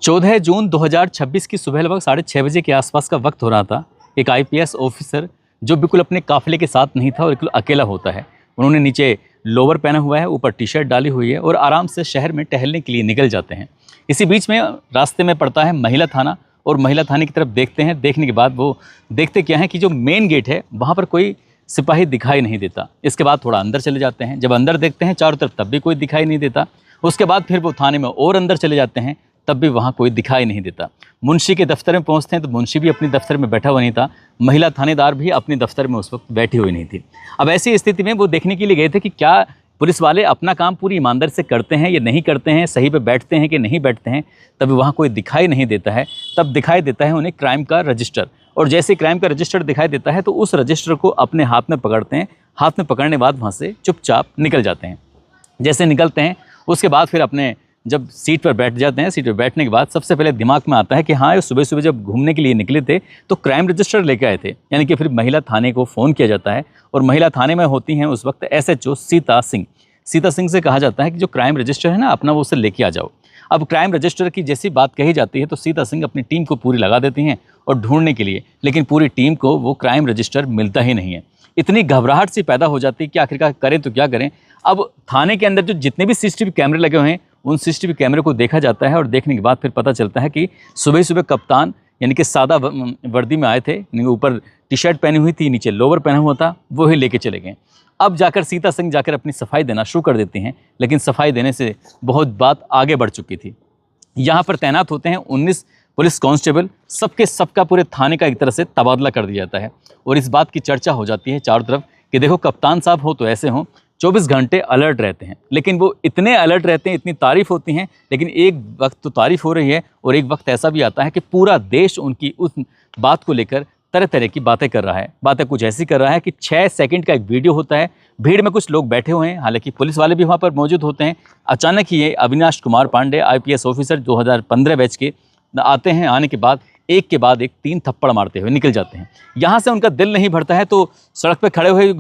14 जून 2026 की सुबह लगभग 6:30 बजे के आसपास का वक्त हो रहा था। एक आईपीएस ऑफिसर जो बिल्कुल अपने काफ़िले के साथ नहीं था और बिल्कुल अकेला होता है। उन्होंने नीचे लोअर पहना हुआ है, ऊपर टी शर्ट डाली हुई है और आराम से शहर में टहलने के लिए निकल जाते हैं। इसी बीच में रास्ते में पड़ता है महिला थाना और महिला थाने की तरफ देखते हैं। देखने के बाद वो देखते क्या है कि जो मेन गेट है वहाँ पर कोई सिपाही दिखाई नहीं देता। इसके बाद थोड़ा अंदर चले जाते हैं। जब अंदर देखते हैं चारों तरफ तब भी कोई दिखाई नहीं देता। उसके बाद फिर वो थाने में और अंदर चले जाते हैं, तब भी वहाँ कोई दिखाई नहीं देता। मुंशी के दफ्तर में पहुँचते हैं तो मुंशी भी अपने दफ्तर में बैठा हुआ नहीं था। महिला थानेदार भी अपने दफ्तर में उस वक्त बैठी हुई नहीं थी। अब ऐसी स्थिति में वो देखने के लिए गए थे कि क्या पुलिस वाले अपना काम पूरी ईमानदारी से करते हैं या नहीं करते हैं, सही पे बैठते हैं कि नहीं बैठते हैं। तभी वहाँ कोई दिखाई नहीं देता है। तब दिखाई देता है उन्हें क्राइम का रजिस्टर, और जैसे क्राइम का रजिस्टर दिखाई देता है तो उस रजिस्टर को अपने हाथ में पकड़ते हैं। हाथ में पकड़ने के बाद वहाँ से चुपचाप निकल जाते हैं। जैसे निकलते हैं उसके बाद फिर अपने जब सीट पर बैठ जाते हैं, सीट पर बैठने के बाद सबसे पहले दिमाग में आता है कि हाँ, ये सुबह सुबह जब घूमने के लिए निकले थे तो क्राइम रजिस्टर लेके आए थे। यानी कि फिर महिला थाने को फ़ोन किया जाता है और महिला थाने में होती हैं उस वक्त एसएचओ सीता सिंह। सीता सिंह से कहा जाता है कि जो क्राइम रजिस्टर है ना अपना, वो उसे लेके आ जाओ। अब क्राइम रजिस्टर की जैसी बात कही जाती है तो सीता सिंह अपनी टीम को पूरी लगा देती हैं और ढूंढने के लिए, लेकिन पूरी टीम को वो क्राइम रजिस्टर मिलता ही नहीं है। इतनी घबराहट सी पैदा हो जाती है कि आखिरकार करें तो क्या करें। अब थाने के अंदर जो जितने भी सीसीटीवी कैमरे लगे हुए हैं उन सीसीटीवी कैमरे को देखा जाता है और देखने के बाद फिर पता चलता है कि सुबह सुबह कप्तान यानी कि सादा वर्दी में आए थे, ऊपर टी शर्ट पहनी हुई थी, नीचे लोअर पहना हुआ था, वो ही लेके चले गए। अब जाकर सीता सिंह जाकर अपनी सफाई देना शुरू कर देती हैं, लेकिन सफाई देने से बहुत बात आगे बढ़ चुकी थी। यहाँ पर तैनात होते हैं 19 पुलिस कांस्टेबल। सबका पूरे थाने का एक तरह से तबादला कर दिया जाता है और इस बात की चर्चा हो जाती है चारों तरफ कि देखो कप्तान साहब हो तो ऐसे हों, 24 घंटे अलर्ट रहते हैं। लेकिन वो इतने अलर्ट रहते हैं, इतनी तारीफ होती हैं, लेकिन एक वक्त तो तारीफ हो रही है और एक वक्त ऐसा भी आता है कि पूरा देश उनकी उस बात को लेकर तरह तरह की बातें कर रहा है। बातें कुछ ऐसी कर रहा है कि 6 सेकंड का एक वीडियो होता है, भीड़ में कुछ लोग बैठे हुए हैं, हालांकि पुलिस वाले भी वहाँ पर मौजूद होते हैं। अचानक ही ये Avinash Kumar Pandey IPS officer 2015 batch के आते हैं। आने के बाद एक के बाद एक 3 थप्पड़ मारते हुए निकल जाते हैं। यहाँ से उनका दिल नहीं भरता है तो सड़क पर खड़े हुए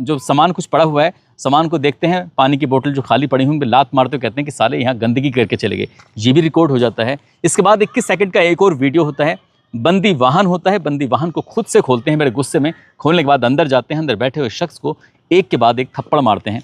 जो सामान कुछ पड़ा हुआ है, सामान को देखते हैं, पानी की बोतल जो खाली पड़ी हुई उन पर लात मारते हुए कहते हैं कि साले यहाँ गंदगी करके चले गए। ये भी रिकॉर्ड हो जाता है। इसके बाद 21 सेकंड का एक और वीडियो होता है। बंदी वाहन होता है, बंदी वाहन को खुद से खोलते हैं बड़े गुस्से में। खोलने के बाद अंदर जाते हैं, अंदर बैठे हुए शख्स को एक के बाद एक थप्पड़ मारते हैं।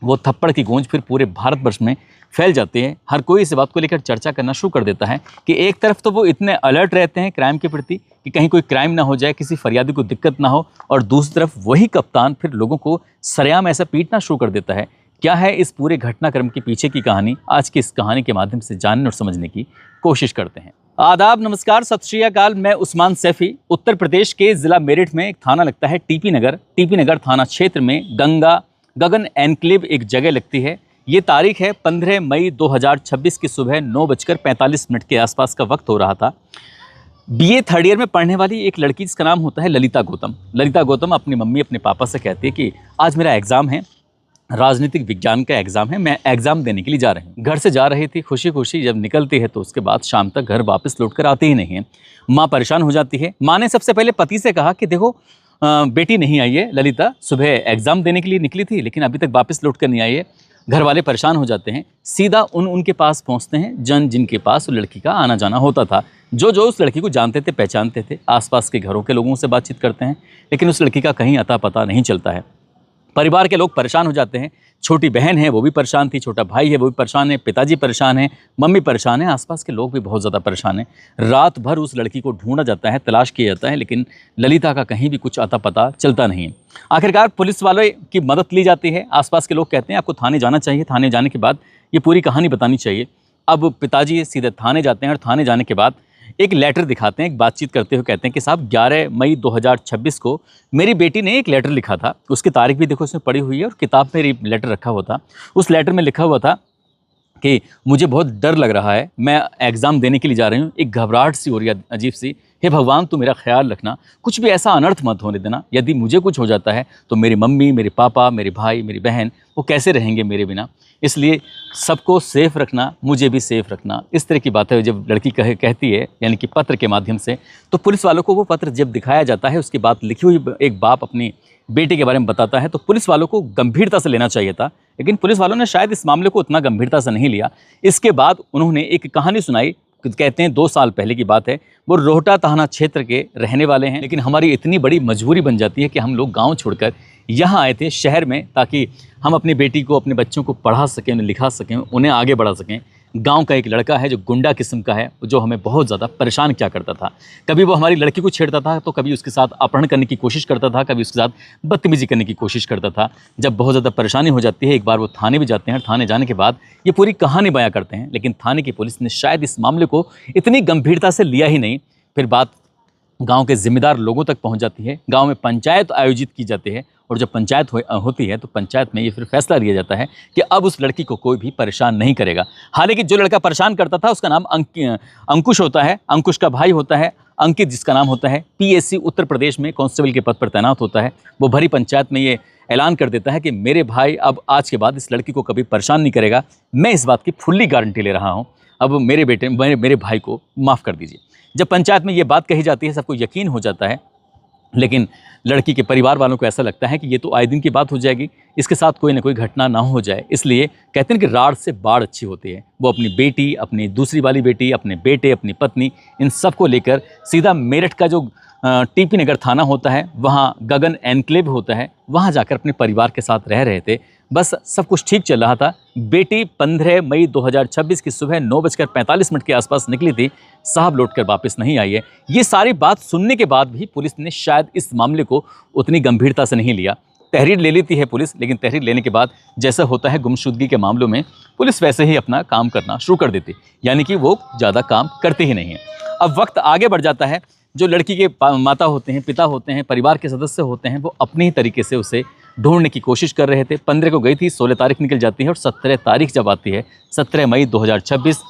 वो थप्पड़ की गूंज फिर पूरे भारतवर्ष में फैल जाती है। हर कोई इस बात को लेकर चर्चा करना शुरू कर देता है कि एक तरफ तो वो इतने अलर्ट रहते हैं क्राइम के प्रति कि कहीं कोई क्राइम ना हो जाए, किसी फरियादी को दिक्कत ना हो, और दूसरी तरफ वही कप्तान फिर लोगों को सरेआम ऐसा पीटना शुरू कर देता है। क्या है इस पूरे घटनाक्रम के पीछे की कहानी, आज की इस कहानी के माध्यम से जानने और समझने की कोशिश करते हैं। आदाब, नमस्कार, सत श्री अकाल। मैं उस्मान सैफी। उत्तर प्रदेश के ज़िला मेरठ में एक थाना लगता है टीपी नगर थाना क्षेत्र में गगन एनक्लेव एक जगह लगती है। ये तारीख है 15 मई 2026 की सुबह 9:45 के आसपास का वक्त हो रहा था। बीए थर्ड ईयर में पढ़ने वाली एक लड़की जिसका नाम होता है ललिता गौतम अपनी मम्मी अपने पापा से कहती है कि आज मेरा एग्ज़ाम है, राजनीतिक विज्ञान का एग्ज़ाम है, मैं एग्ज़ाम देने के लिए जा रही हूँ। घर से जा रही थी खुशी खुशी, जब निकलती है तो उसके बाद शाम तक घर वापस लौट कर आती ही नहीं है। माँ परेशान हो जाती है। माँ ने सबसे पहले पति से कहा कि देखो बेटी नहीं आई है, ललिता सुबह एग्ज़ाम देने के लिए निकली थी लेकिन अभी तक वापस लौट कर नहीं आई है। घर वाले परेशान हो जाते हैं। सीधा उनके पास पहुंचते हैं जिनके पास लड़की का आना जाना होता था, जो उस लड़की को जानते थे, पहचानते थे। आसपास के घरों के लोगों से बातचीत करते हैं लेकिन उस लड़की का कहीं अता पता नहीं चलता है। परिवार के लोग परेशान हो जाते हैं। छोटी बहन है वो भी परेशान थी, छोटा भाई है वो भी परेशान है, पिताजी परेशान है, मम्मी परेशान है, आसपास के लोग भी बहुत ज़्यादा परेशान हैं। रात भर उस लड़की को ढूंढा जाता है, तलाश किया जाता है, लेकिन ललिता का कहीं भी कुछ अता पता चलता नहीं। आखिरकार पुलिस वालों की मदद ली जाती है। आसपास के लोग कहते हैं आपको थाने जाना चाहिए, थाने जाने के बाद ये पूरी कहानी बतानी चाहिए। अब पिताजी सीधे थाने जाते हैं और थाने जाने के बाद एक लेटर दिखाते हैं। एक बातचीत करते हुए कहते हैं कि साहब 11 मई 2026 को मेरी बेटी ने एक लेटर लिखा था, उसकी तारीख भी देखो इसमें पड़ी हुई है और किताब में लेटर रखा हुआ था। उस लेटर में लिखा हुआ था कि मुझे बहुत डर लग रहा है, मैं एग्ज़ाम देने के लिए जा रही हूँ, एक घबराहट सी हो रही है अजीब सी। हे भगवान तू मेरा ख्याल रखना, कुछ भी ऐसा अनर्थ मत होने देना। यदि मुझे कुछ हो जाता है तो मेरी मम्मी, मेरे पापा, मेरे भाई, मेरी बहन वो कैसे रहेंगे मेरे बिना, इसलिए सबको सेफ़ रखना, मुझे भी सेफ़ रखना। इस तरह की बातें जब लड़की कहती है, यानी कि पत्र के माध्यम से, तो पुलिस वालों को वो पत्र जब दिखाया जाता है, उसकी बात लिखी हुई एक बाप अपनी बेटे के बारे में बताता है, तो पुलिस वालों को गंभीरता से लेना चाहिए था, लेकिन पुलिस वालों ने शायद इस मामले को उतना गंभीरता से नहीं लिया। इसके बाद उन्होंने एक कहानी सुनाई कहते हैं 2 साल पहले की बात है, वो रोहटा थाना क्षेत्र के रहने वाले हैं। लेकिन हमारी इतनी बड़ी मजबूरी बन जाती है कि हम लोग गांव छोड़कर यहाँ आए थे शहर में, ताकि हम अपनी बेटी को, अपने बच्चों को पढ़ा सकें, उन्हें लिखा सकें, उन्हें आगे बढ़ा सकें। गांव का एक लड़का है जो गुंडा किस्म का है, जो हमें बहुत ज़्यादा परेशान किया करता था। कभी वो हमारी लड़की को छेड़ता था, तो कभी उसके साथ अपहरण करने की कोशिश करता था, कभी उसके साथ बदतमीजी करने की कोशिश करता था। जब बहुत ज़्यादा परेशानी हो जाती है, एक बार वो थाने भी जाते हैं। थाने जाने के बाद ये पूरी कहानी बयां करते हैं, लेकिन थाने की पुलिस ने शायद इस मामले को इतनी गंभीरता से लिया ही नहीं। फिर बात गांव के जिम्मेदार लोगों तक पहुंच जाती है। गांव में पंचायत आयोजित की जाती है, और जब पंचायत होती है तो पंचायत में ये फिर फैसला लिया जाता है कि अब उस लड़की को कोई भी परेशान नहीं करेगा। हालांकि जो लड़का परेशान करता था उसका नाम अंकुश होता है, अंकुश का भाई होता है अंकित, जिसका नाम होता है। पीएससी उत्तर प्रदेश में कांस्टेबल के पद पर तैनात होता है। वो भरी पंचायत में ये ऐलान कर देता है कि मेरे भाई अब आज के बाद इस लड़की को कभी परेशान नहीं करेगा। मैं इस बात की फुल्ली गारंटी ले रहा हूँ। अब मेरे भाई को माफ़ कर दीजिए। जब पंचायत में ये बात कही जाती है, सबको यकीन हो जाता है, लेकिन लड़की के परिवार वालों को ऐसा लगता है कि ये तो आए दिन की बात हो जाएगी, इसके साथ कोई ना कोई घटना ना हो जाए। इसलिए कहते हैं कि राड़ से बाढ़ अच्छी होती है। वो अपनी बेटी, अपनी दूसरी वाली बेटी, अपने बेटे, अपनी पत्नी, इन सबको लेकर सीधा मेरठ का जो टीपी नगर थाना होता है, वहाँ गगन एनक्लेव होता है, वहाँ जाकर अपने परिवार के साथ रह रहे थे। बस सब कुछ ठीक चल रहा था। बेटी 15 मई 2026 की सुबह 9:45 के आसपास निकली थी। साहब लौटकर वापस नहीं आई है। ये सारी बात सुनने के बाद भी पुलिस ने शायद इस मामले को उतनी गंभीरता से नहीं लिया। तहरीर ले लेती है पुलिस, लेकिन तहरीर लेने के बाद जैसा होता है गुमशुदगी के मामलों में, पुलिस वैसे ही अपना काम करना शुरू कर देती, यानी कि वो ज़्यादा काम करते ही नहीं है। अब वक्त आगे बढ़ जाता है। जो लड़की के माता होते हैं, पिता होते हैं, परिवार के सदस्य होते हैं, वो अपने ही तरीके से उसे ढूंढने की कोशिश कर रहे थे। 15 को गई थी, 16 तारीख निकल जाती है, और 17 तारीख जब आती है, 17 मई 2026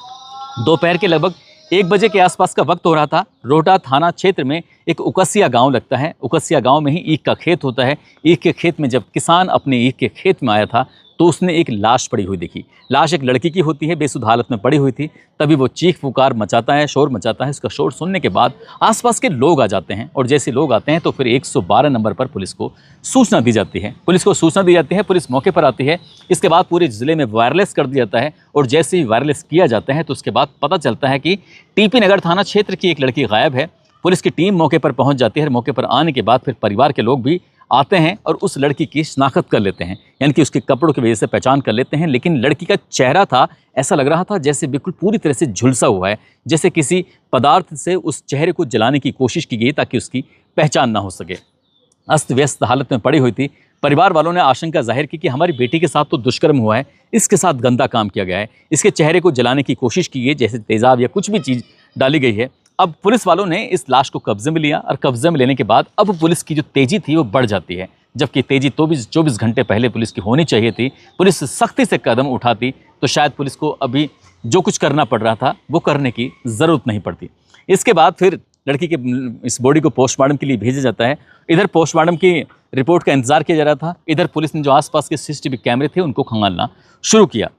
दोपहर के लगभग 1 बजे के आसपास का वक्त हो रहा था। रोहटा थाना क्षेत्र में एक उकसिया गांव लगता है। उकसिया गांव में ही ईख का खेत होता है। ईख के खेत में जब किसान अपने ईख के खेत में आया था, तो उसने एक लाश पड़ी हुई देखी। लाश एक लड़की की होती है, बेसुध हालत में पड़ी हुई थी। तभी वो चीख पुकार मचाता है, शोर मचाता है। उसका शोर सुनने के बाद आसपास के लोग आ जाते हैं, और जैसे लोग आते हैं तो फिर 112 नंबर पर पुलिस को सूचना दी जाती है। पुलिस मौके पर आती है। इसके बाद पूरे ज़िले में वायरलेस कर दिया जाता है, और जैसे ही वायरलेस किया जाता है तो उसके बाद पता चलता है कि टीपी नगर थाना क्षेत्र की एक लड़की गायब है। पुलिस की टीम मौके पर पहुंच जाती है। मौके पर आने के बाद फिर परिवार के लोग भी आते हैं और उस लड़की की शिनाख्त कर लेते हैं, यानी कि उसके कपड़ों की वजह से पहचान कर लेते हैं। लेकिन लड़की का चेहरा था, ऐसा लग रहा था जैसे बिल्कुल पूरी तरह से झुलसा हुआ है, जैसे किसी पदार्थ से उस चेहरे को जलाने की कोशिश की गई ताकि उसकी पहचान ना हो सके। अस्त व्यस्त हालत में पड़ी हुई थी। परिवार वालों ने आशंका जाहिर की कि हमारी बेटी के साथ तो दुष्कर्म हुआ है, इसके साथ गंदा काम किया गया है, इसके चेहरे को जलाने की कोशिश की गई, जैसे तेजाब या कुछ भी चीज़ डाली गई है। अब पुलिस वालों ने इस लाश को कब्जे में लिया, और कब्जे में लेने के बाद अब पुलिस की जो तेज़ी थी वो बढ़ जाती है। जबकि तेज़ी तो भी 24 घंटे पहले पुलिस की होनी चाहिए थी। पुलिस सख्ती से कदम उठाती तो शायद पुलिस को अभी जो कुछ करना पड़ रहा था वो करने की ज़रूरत नहीं पड़ती। इसके बाद फिर लड़की के इस बॉडी को पोस्टमार्टम के लिए भेजा जाता है। इधर पोस्टमार्टम की रिपोर्ट का इंतजार किया जा रहा था, इधर पुलिस ने जो आसपास के सीसीटीवी कैमरे थे उनको खंगालना शुरू किया।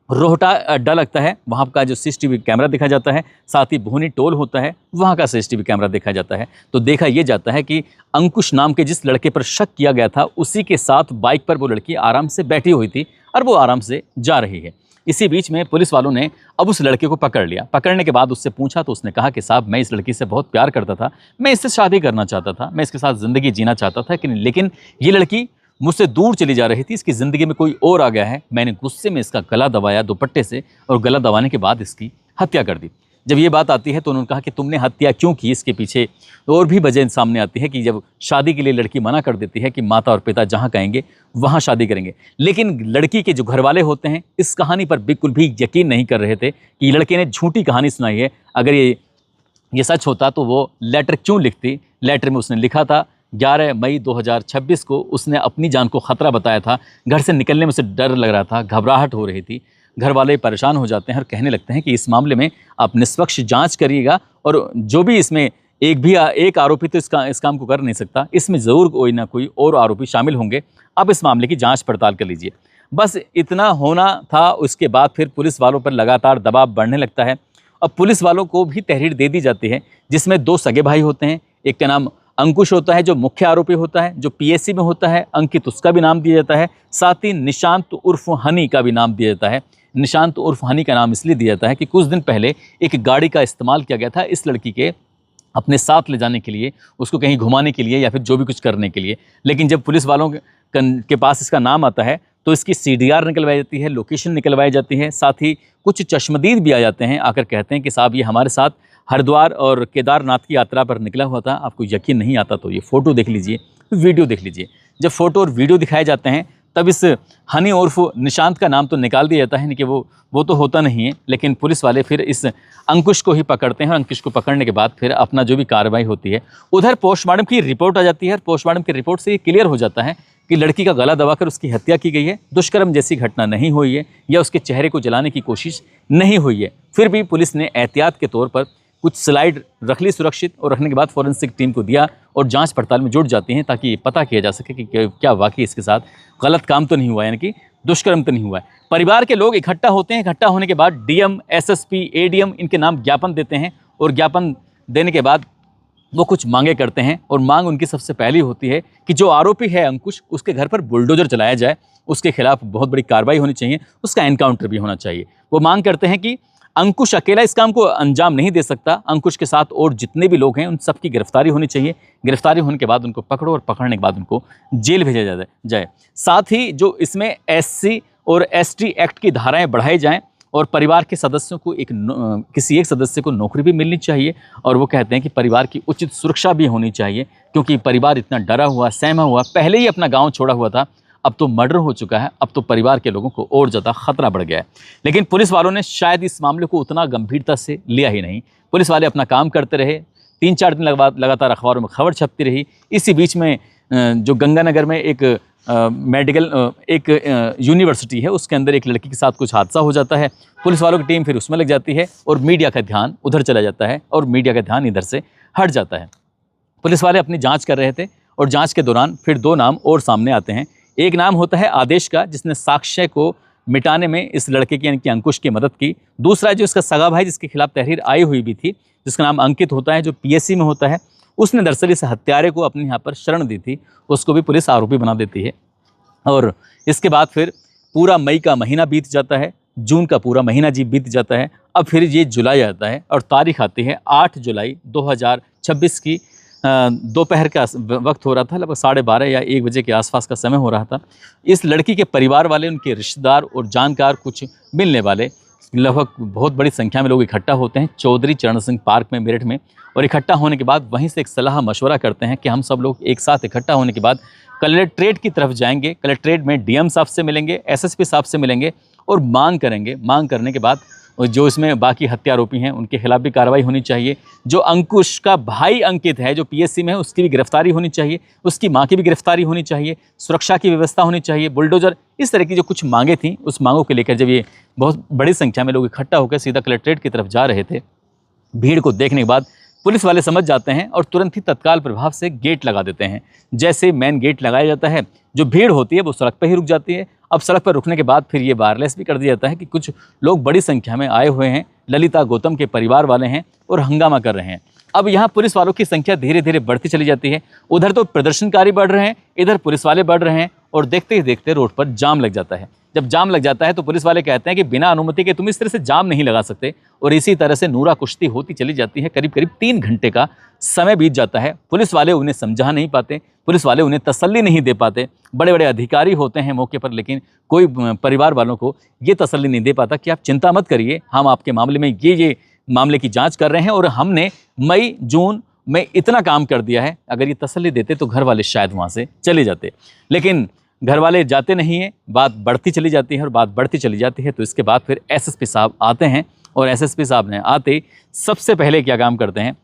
रोहटा अड्डा लगता है, वहाँ का जो सीसीटीवी कैमरा देखा जाता है, साथ ही भोनी टोल होता है, वहाँ का सीसीटीवी कैमरा देखा जाता है। तो देखा ये जाता है कि अंकुश नाम के जिस लड़के पर शक किया गया था, उसी के साथ बाइक पर वो लड़की आराम से बैठी हुई थी, और वो आराम से जा रही है। इसी बीच में पुलिस वालों ने अब उस लड़के को पकड़ लिया। पकड़ने के बाद उससे पूछा तो उसने कहा कि साहब, मैं इस लड़की से बहुत प्यार करता था, मैं इससे शादी करना चाहता था, मैं इसके साथ ज़िंदगी जीना चाहता था, लेकिन ये लड़की मुझसे दूर चली जा रही थी, इसकी ज़िंदगी में कोई और आ गया है। मैंने गुस्से में इसका गला दबाया दुपट्टे से, और गला दबाने के बाद इसकी हत्या कर दी। जब ये बात आती है तो उन्होंने कहा कि तुमने हत्या क्यों की। इसके पीछे और भी वजह सामने आती है कि जब शादी के लिए लड़की मना कर देती है कि माता और पिता जहाँ कहेंगे वहाँ शादी करेंगे, लेकिन लड़की के जो घर वाले होते हैं इस कहानी पर बिल्कुल भी यकीन नहीं कर रहे थे कि लड़के ने झूठी कहानी सुनाई है। अगर ये सच होता तो वो लेटर क्यों लिखती। लेटर में उसने लिखा था 11 मई 2026 को उसने अपनी जान को ख़तरा बताया था। घर से निकलने में उसे डर लग रहा था, घबराहट हो रही थी। घर वाले परेशान हो जाते हैं और कहने लगते हैं कि इस मामले में आप निष्पक्ष जांच करिएगा, और जो भी इसमें एक आरोपी तो इस काम को कर नहीं सकता, इसमें ज़रूर कोई ना कोई और आरोपी शामिल होंगे, आप इस मामले की जांच पड़ताल कर लीजिए। बस इतना होना था। उसके बाद फिर पुलिस वालों पर लगातार दबाव बढ़ने लगता है। अब पुलिस वालों को भी तहरीर दे दी जाती है, जिसमें 2 सगे भाई होते हैं। एक का नाम अंकुश होता है जो मुख्य आरोपी होता है, जो पीएससी में होता है। अंकित, उसका भी नाम दिया जाता है। साथ ही निशांत उर्फ हनी का भी नाम दिया जाता है। निशांत उर्फ हनी का नाम इसलिए दिया जाता है कि कुछ दिन पहले एक गाड़ी का इस्तेमाल किया गया था इस लड़की के अपने साथ ले जाने के लिए, उसको कहीं घुमाने के लिए या फिर जो भी कुछ करने के लिए। लेकिन जब पुलिस वालों के पास इसका नाम आता है तो इसकी CDR निकलवाई जाती है, लोकेशन निकलवाई जाती है, साथ ही कुछ चश्मदीद भी आ जाते हैं, आकर कहते हैं कि साहब ये हमारे साथ हरिद्वार और केदारनाथ की यात्रा पर निकला हुआ था। आपको यकीन नहीं आता तो ये फ़ोटो देख लीजिए, वीडियो देख लीजिए। जब फ़ोटो और वीडियो दिखाए जाते हैं तब इस हनी उर्फ निशांत का नाम तो निकाल दिया जाता है कि वो तो होता नहीं है, लेकिन पुलिस वाले फिर इस अंकुश को ही पकड़ते हैं और अंकुश को पकड़ने के बाद फिर अपना जो भी कार्रवाई होती है, उधर पोस्टमार्टम की रिपोर्ट आ जाती है। पोस्टमार्टम की रिपोर्ट से ये क्लियर हो जाता है कि लड़की का गला दबाकर उसकी हत्या की गई है, दुष्कर्म जैसी घटना नहीं हुई है या उसके चेहरे को जलाने की कोशिश नहीं हुई है। फिर भी पुलिस ने एहतियात के तौर पर कुछ स्लाइड रख ली सुरक्षित, और रखने के बाद फॉरेंसिक टीम को दिया और जांच पड़ताल में जुट जाती हैं ताकि पता किया जा सके कि क्या वाकई इसके साथ गलत काम तो नहीं हुआ, यानी कि दुष्कर्म तो नहीं हुआ है। परिवार के लोग इकट्ठा होते हैं, इकट्ठा होने के बाद DM, SSP, ADM इनके नाम ज्ञापन देते हैं और ज्ञापन देने के बाद वो कुछ मांगे करते हैं, और मांग उनकी सबसे पहली होती है कि जो आरोपी है अंकुश, उसके घर पर बुलडोजर चलाया जाए, उसके खिलाफ बहुत बड़ी कार्रवाई होनी चाहिए, उसका एनकाउंटर भी होना चाहिए। वो मांग करते हैं कि अंकुश अकेला इस काम को अंजाम नहीं दे सकता, अंकुश के साथ और जितने भी लोग हैं उन सबकी गिरफ्तारी होनी चाहिए, गिरफ्तारी होने के बाद उनको पकड़ो और पकड़ने के बाद उनको जेल भेजा जाए। साथ ही जो इसमें SC और ST एक्ट की धाराएं बढ़ाई जाएं और परिवार के सदस्यों को किसी एक सदस्य को नौकरी भी मिलनी चाहिए, और वो कहते हैं कि परिवार की उचित सुरक्षा भी होनी चाहिए, क्योंकि परिवार इतना डरा हुआ, सहमा हुआ, पहले ही अपना गाँव छोड़ा हुआ था, अब तो मर्डर हो चुका है, अब तो परिवार के लोगों को और ज़्यादा खतरा बढ़ गया है। लेकिन पुलिस वालों ने शायद इस मामले को उतना गंभीरता से लिया ही नहीं। पुलिस वाले अपना काम करते रहे, 3-4 दिन लगातार अखबारों में खबर छपती रही। इसी बीच में जो गंगानगर में एक यूनिवर्सिटी है, उसके अंदर एक लड़की के साथ कुछ हादसा हो जाता है। पुलिस वालों की टीम फिर उसमें लग जाती है और मीडिया का ध्यान उधर चला जाता है और मीडिया का ध्यान इधर से हट जाता है। पुलिस वाले अपनी जाँच कर रहे थे और जाँच के दौरान फिर 2 नाम और सामने आते हैं। एक नाम होता है आदेश का, जिसने साक्ष्य को मिटाने में इस लड़के की यानी कि अंकुश की मदद की। दूसरा जो इसका सगा भाई जिसके खिलाफ तहरीर आई हुई भी थी, जिसका नाम अंकित होता है, जो PSC में होता है, उसने दरअसल इस हत्यारे को अपने यहाँ पर शरण दी थी, उसको भी पुलिस आरोपी बना देती है। और इसके बाद फिर पूरा मई का महीना बीत जाता है, जून का पूरा महीना बीत जाता है। अब फिर ये जुलाई आता है और तारीख आती है 8 जुलाई 2026 की। दोपहर का वक्त हो रहा था, लगभग 12:30 या 1 बजे के आसपास का समय हो रहा था। इस लड़की के परिवार वाले, उनके रिश्तेदार और जानकार, कुछ मिलने वाले, लगभग बहुत बड़ी संख्या में लोग इकट्ठा होते हैं चौधरी चरण सिंह पार्क में मेरठ में। और इकट्ठा होने के बाद वहीं से एक सलाह मशवरा करते हैं कि हम सब लोग एक साथ इकट्ठा होने के बाद कलेक्ट्रेट की तरफ जाएंगे। कलेक्ट्रेट में DM साहब से मिलेंगे, SSP साहब से मिलेंगे और मांग करेंगे। मांग करने के बाद जो इसमें बाकी हत्यारोपी हैं उनके खिलाफ भी कार्रवाई होनी चाहिए। जो अंकुश का भाई अंकित है, जो PSC में है, उसकी भी गिरफ्तारी होनी चाहिए, उसकी मां की भी गिरफ्तारी होनी चाहिए, सुरक्षा की व्यवस्था होनी चाहिए, बुलडोजर, इस तरह की जो कुछ मांगे थी, उस मांगों को लेकर जब ये बहुत बड़ी संख्या में लोग इकट्ठा होकर सीधा कलेक्ट्रेट की तरफ जा रहे थे, भीड़ को देखने के बाद पुलिस वाले समझ जाते हैं और तुरंत ही तत्काल प्रभाव से गेट लगा देते हैं। जैसे मेन गेट लगाया जाता है, जो भीड़ होती है वो सड़क पर ही रुक जाती है। अब सड़क पर रुकने के बाद फिर ये वायरलेस भी कर दिया जाता है कि कुछ लोग बड़ी संख्या में आए हुए हैं, ललिता गौतम के परिवार वाले हैं और हंगामा कर रहे हैं। अब यहाँ पुलिस वालों की संख्या धीरे धीरे बढ़ती चली जाती है। उधर तो प्रदर्शनकारी बढ़ रहे हैं, इधर पुलिस वाले बढ़ रहे हैं, और देखते ही देखते रोड पर जाम लग जाता है। जब जाम लग जाता है तो पुलिस वाले कहते हैं कि बिना अनुमति के तुम इस तरह से जाम नहीं लगा सकते, और इसी तरह से नूरा कुश्ती होती चली जाती है। करीब करीब 3 घंटे का समय बीत जाता है। पुलिस वाले उन्हें समझा नहीं पाते, पुलिस वाले उन्हें तसल्ली नहीं दे पाते। बड़े बड़े अधिकारी होते हैं मौके पर, लेकिन कोई परिवार वालों को ये तसल्ली नहीं दे पाता कि आप चिंता मत करिए, हम आपके मामले में ये मामले की जाँच कर रहे हैं और हमने मई जून में इतना काम कर दिया है। अगर ये तसल्ली देते तो घर वाले शायद वहाँ से चले जाते, लेकिन घर वाले जाते नहीं हैं। बात बढ़ती चली जाती है और बात बढ़ती चली जाती है। तो इसके बाद फिर SSP साहब आते हैं, और SSP साहब ने आते सबसे पहले क्या काम करते हैं,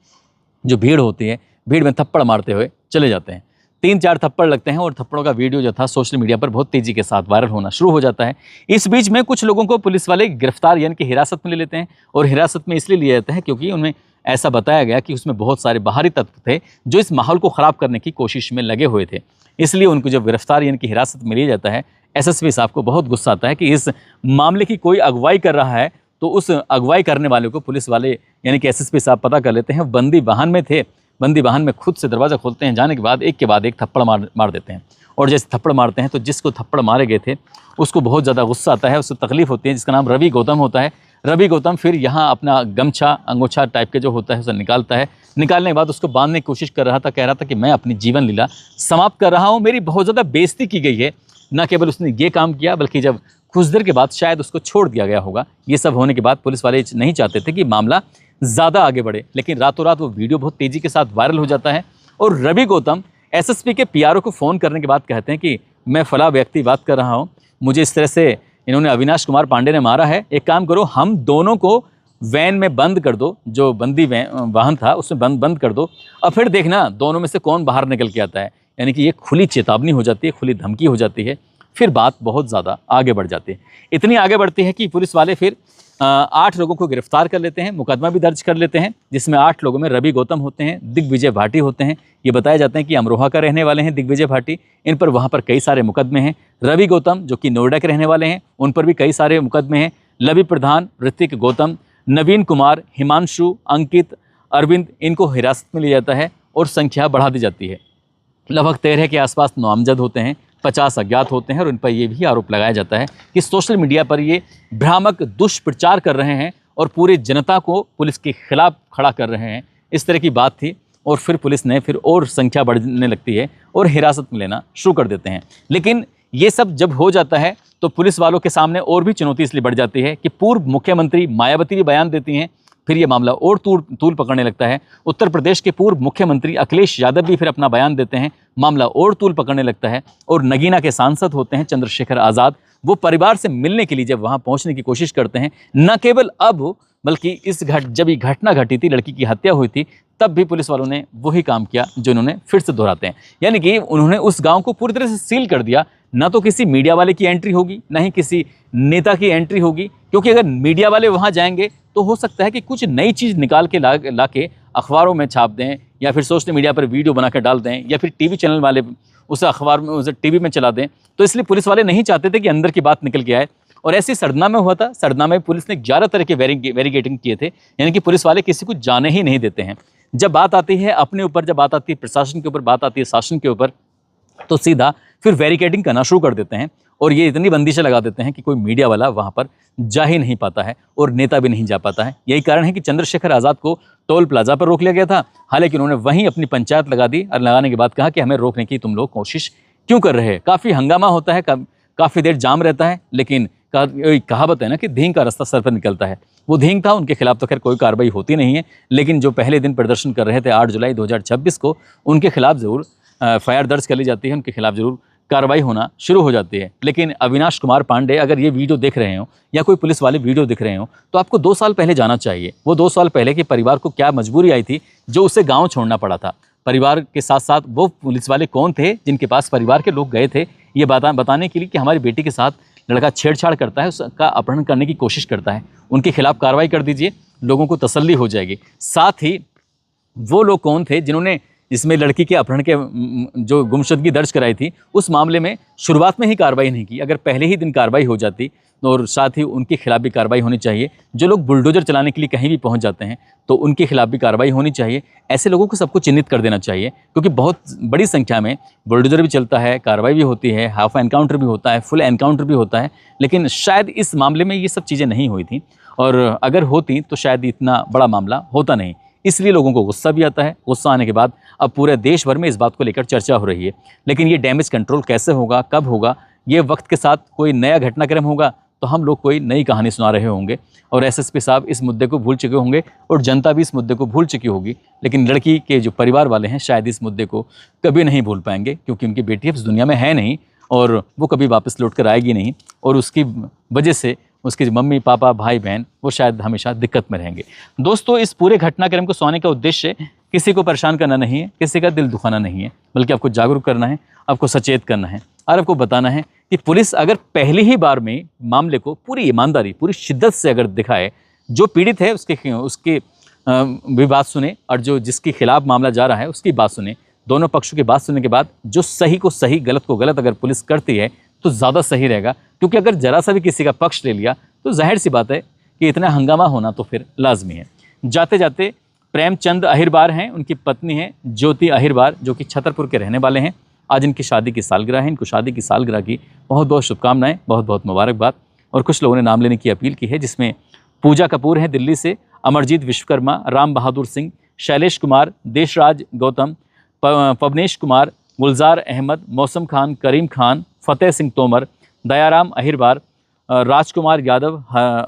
जो भीड़ होती है, भीड़ में थप्पड़ मारते हुए चले जाते हैं। 3-4 थप्पड़ लगते हैं और थप्पड़ों का वीडियो जो था सोशल मीडिया पर बहुत तेज़ी के साथ वायरल होना शुरू हो जाता है। इस बीच में कुछ लोगों को पुलिस वाले गिरफ्तार यानी कि हिरासत में ले लेते हैं, और हिरासत में इसलिए लिए जाते हैं क्योंकि उनमें ऐसा बताया गया कि उसमें बहुत सारे बाहरी तत्व थे जो इस माहौल को ख़राब करने की कोशिश में लगे हुए थे। इसलिए उनको जब गिरफ्तार यानी कि हिरासत में लिया जाता है, SSP साहब को बहुत गुस्सा आता है कि इस मामले की कोई अगुवाई कर रहा है। तो उस अगुवाई करने वाले को पुलिस वाले यानी कि SSP साहब पता कर लेते हैं। बंदी वाहन में थे, बंदी वाहन में खुद से दरवाज़ा खोलते हैं, जाने के बाद एक के बाद एक थप्पड़ मार देते हैं। और जैसे थप्पड़ मारते हैं तो जिसको थप्पड़ मारे गए थे उसको बहुत ज़्यादा गुस्सा आता है, उसको तकलीफ़ होती है, जिसका नाम रवि गौतम होता है। रवि गौतम फिर यहाँ अपना गमछा अंगोछा टाइप के जो होता है उसे निकालता है। निकालने के बाद उसको बांधने की कोशिश कर रहा था, कह रहा था कि मैं अपनी जीवन लीला समाप्त कर रहा हूँ, मेरी बहुत ज़्यादा बेइज्जती की गई है। न केवल उसने ये काम किया बल्कि जब कुछ देर के बाद शायद उसको छोड़ दिया गया होगा। ये सब होने के बाद पुलिस वाले नहीं चाहते थे कि मामला ज़्यादा आगे बढ़े, लेकिन रातों रात वो वीडियो बहुत तेज़ी के साथ वायरल हो जाता है और रवि गौतम एसएसपी के पीआरओ को फ़ोन करने के बाद कहते हैं कि मैं फला व्यक्ति बात कर रहा हूँ, मुझे इस तरह से इन्होंने अविनाश कुमार पांडे ने मारा है, एक काम करो हम दोनों को वैन में बंद कर दो, जो बंदी वाहन था उसमें बंद कर दो और फिर देखना दोनों में से कौन बाहर निकल के आता है। यानी कि ये खुली चेतावनी हो जाती है, खुली धमकी हो जाती है। फिर बात बहुत ज़्यादा आगे बढ़ जाती है, इतनी आगे बढ़ती है कि पुलिस वाले फिर 8 लोगों को गिरफ्तार कर लेते हैं, मुकदमा भी दर्ज कर लेते हैं, जिसमें 8 लोगों में रवि गौतम होते हैं, दिग्विजय भाटी होते हैं। ये बताया जाता है कि अमरोहा का रहने वाले हैं दिग्विजय भाटी, इन पर वहाँ पर कई सारे मुकदमे हैं। रवि गौतम जो कि नोएडा के रहने वाले हैं, उन पर भी कई सारे मुकदमे हैं। लवि प्रधान, ऋतिक गौतम, नवीन कुमार, हिमांशु, अंकित, अरविंद, इनको हिरासत में लिया जाता है और संख्या बढ़ा दी जाती है। लगभग 13 के आसपास नामजद होते हैं, 50 अज्ञात होते हैं और उन पर यह भी आरोप लगाया जाता है कि सोशल मीडिया पर ये भ्रामक दुष्प्रचार कर रहे हैं और पूरी जनता को पुलिस के खिलाफ खड़ा कर रहे हैं। इस तरह की बात थी और फिर पुलिस ने फिर और संख्या बढ़ने लगती है और हिरासत में लेना शुरू कर देते हैं। लेकिन ये सब जब हो जाता है तो पुलिस वालों के सामने और भी चुनौती इसलिए बढ़ जाती है कि पूर्व मुख्यमंत्री मायावती भी बयान देती हैं। फिर ये मामला और तूल पकड़ने लगता है। उत्तर प्रदेश के पूर्व मुख्यमंत्री अखिलेश यादव भी फिर अपना बयान देते हैं, मामला और तूल पकड़ने लगता है। और नगीना के सांसद होते हैं चंद्रशेखर आज़ाद, वो परिवार से मिलने के लिए जब वहाँ पहुँचने की कोशिश करते हैं, न केवल अब बल्कि जब ये घटना घटी थी, लड़की की हत्या हुई थी, तब भी पुलिस वालों ने वही काम किया जो इन्होंने फिर से दोहराते हैं। यानी कि उन्होंने उस गांव को पूरी तरह से सील कर दिया। ना तो किसी मीडिया वाले की एंट्री होगी, ना ही किसी नेता की एंट्री होगी, क्योंकि अगर मीडिया वाले वहां जाएंगे तो हो सकता है कि कुछ नई चीज़ निकाल के ला के अखबारों में छाप दें या फिर सोशल मीडिया पर वीडियो बना कर डाल दें या फिर टीवी चैनल वाले उसे अखबार में उसे टीवी में चला दें। तो इसलिए पुलिस वाले नहीं चाहते थे कि अंदर की बात निकल के आए। और ऐसे सरदना में हुआ था। सरदना में पुलिस ने 11 तरह के बैरिकेडिंग किए थे, यानी कि पुलिस वाले किसी को जाने ही नहीं देते हैं। जब बात आती है अपने ऊपर, जब बात आती है प्रशासन के ऊपर, बात आती है शासन के ऊपर, तो सीधा फिर बैरिकेडिंग करना शुरू कर देते हैं और ये इतनी बंदिशें लगा देते हैं कि कोई मीडिया वाला वहाँ पर जा ही नहीं पाता है और नेता भी नहीं जा पाता है। यही कारण है कि चंद्रशेखर आज़ाद को टोल प्लाजा पर रोक लिया गया था। हालांकि उन्होंने वहीं अपनी पंचायत लगा दी और लगाने के बाद कहा कि हमें रोकने की तुम लोग कोशिश क्यों कर रहे हैं। काफ़ी हंगामा होता है, काफ़ी देर जाम रहता है, लेकिन कहावत है ना कि धींग का रास्ता सर पर निकलता है। वो धींग था, उनके खिलाफ तो खैर कोई कार्रवाई होती नहीं है, लेकिन जो पहले दिन प्रदर्शन कर रहे थे 8 जुलाई 2026 को, उनके खिलाफ ज़रूर एफआईआर दर्ज कर ली जाती है, उनके खिलाफ ज़रूर कार्रवाई होना शुरू हो जाती है। लेकिन अविनाश कुमार पांडे अगर ये वीडियो देख रहे हो या कोई पुलिस वाले वीडियो दिख रहे हो तो आपको 2 साल पहले जाना चाहिए। वो 2 साल पहले के परिवार को क्या मजबूरी आई थी जो उसे गाँव छोड़ना पड़ा था। परिवार के साथ साथ वो पुलिस वाले कौन थे जिनके पास परिवार के लोग गए थे ये बताने के लिए कि हमारी बेटी के साथ लड़का छेड़छाड़ करता है, उसका अपहरण करने की कोशिश करता है, उनके खिलाफ कार्रवाई कर दीजिए, लोगों को तसल्ली हो जाएगी। साथ ही वो लोग कौन थे जिन्होंने इसमें लड़की के अपहरण के जो गुमशुदगी दर्ज कराई थी, उस मामले में शुरुआत में ही कार्रवाई नहीं की। अगर पहले ही दिन कार्रवाई हो जाती और साथ ही उनके खिलाफ भी कार्रवाई होनी चाहिए। जो लोग बुलडोजर चलाने के लिए कहीं भी पहुंच जाते हैं तो उनके खिलाफ भी कार्रवाई होनी चाहिए। ऐसे लोगों को सबको चिन्हित कर देना चाहिए, क्योंकि बहुत बड़ी संख्या में बुलडोजर भी चलता है, कार्रवाई भी होती है, हाफ एनकाउंटर भी होता है, फुल एनकाउंटर भी होता है। लेकिन शायद इस मामले में ये सब चीज़ें नहीं हुई थी, और अगर होती तो शायद इतना बड़ा मामला होता नहीं। इसलिए लोगों को गुस्सा भी आता है। गुस्सा आने के बाद अब पूरे देश भर में इस बात को लेकर चर्चा हो रही है। लेकिन ये डैमेज कंट्रोल कैसे होगा, कब होगा, ये वक्त के साथ कोई नया घटनाक्रम होगा तो हम लोग कोई नई कहानी सुना रहे होंगे और एसएसपी साहब इस मुद्दे को भूल चुके होंगे और जनता भी इस मुद्दे को भूल चुकी होगी। लेकिन लड़की के जो परिवार वाले हैं शायद इस मुद्दे को कभी नहीं भूल पाएंगे, क्योंकि उनकी बेटी अब इस दुनिया में है नहीं और वो कभी वापस लौट कर आएगी नहीं, और उसकी वजह से उसके मम्मी पापा भाई बहन वो शायद हमेशा दिक्कत में रहेंगे। दोस्तों, इस पूरे घटनाक्रम को सुनाने का उद्देश्य किसी को परेशान करना नहीं है, किसी का दिल दुखाना नहीं है, बल्कि आपको जागरूक करना है, आपको सचेत करना है और आपको बताना है कि पुलिस अगर पहली ही बार में मामले को पूरी ईमानदारी, पूरी शिद्दत से अगर दिखाए, जो पीड़ित है उसके भी बात सुने और जो जिसके खिलाफ मामला जा रहा है उसकी बात सुने, दोनों पक्षों की बात सुनने के बाद जो सही को सही, गलत को गलत अगर पुलिस करती है तो ज़्यादा सही रहेगा। क्योंकि अगर जरा सा भी किसी का पक्ष ले लिया तो जाहिर सी बात है कि इतना हंगामा होना तो फिर लाजमी है। जाते जाते प्रेमचंद अहिरबार हैं, उनकी पत्नी है ज्योति अहिरबार, जो कि छतरपुर के रहने वाले हैं। आज इनकी शादी की सालगिरह है। इनको शादी की सालगिरह की बहुत बहुत शुभकामनाएं, बहुत बहुत मुबारकबाद। और कुछ लोगों ने नाम लेने की अपील की है, जिसमें पूजा कपूर हैं दिल्ली से, अमरजीत विश्वकर्मा, राम बहादुर सिंह, शैलेश कुमार, देशराज गौतम, पवनेश कुमार, गुलजार अहमद, मौसम खान, करीम खान, फतेह सिंह तोमर, दयाराम अहिरबार, राजकुमार यादव,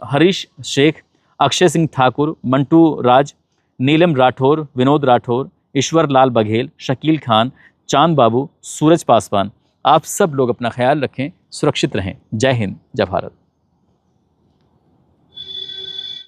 हरीश शेख, अक्षय सिंह ठाकुर, मंटू राज, नीलम राठौर, विनोद राठौर, ईश्वर लाल बघेल, शकील खान, चांद बाबू, सूरज पासवान। आप सब लोग अपना ख्याल रखें, सुरक्षित रहें। जय हिंद, जय भारत।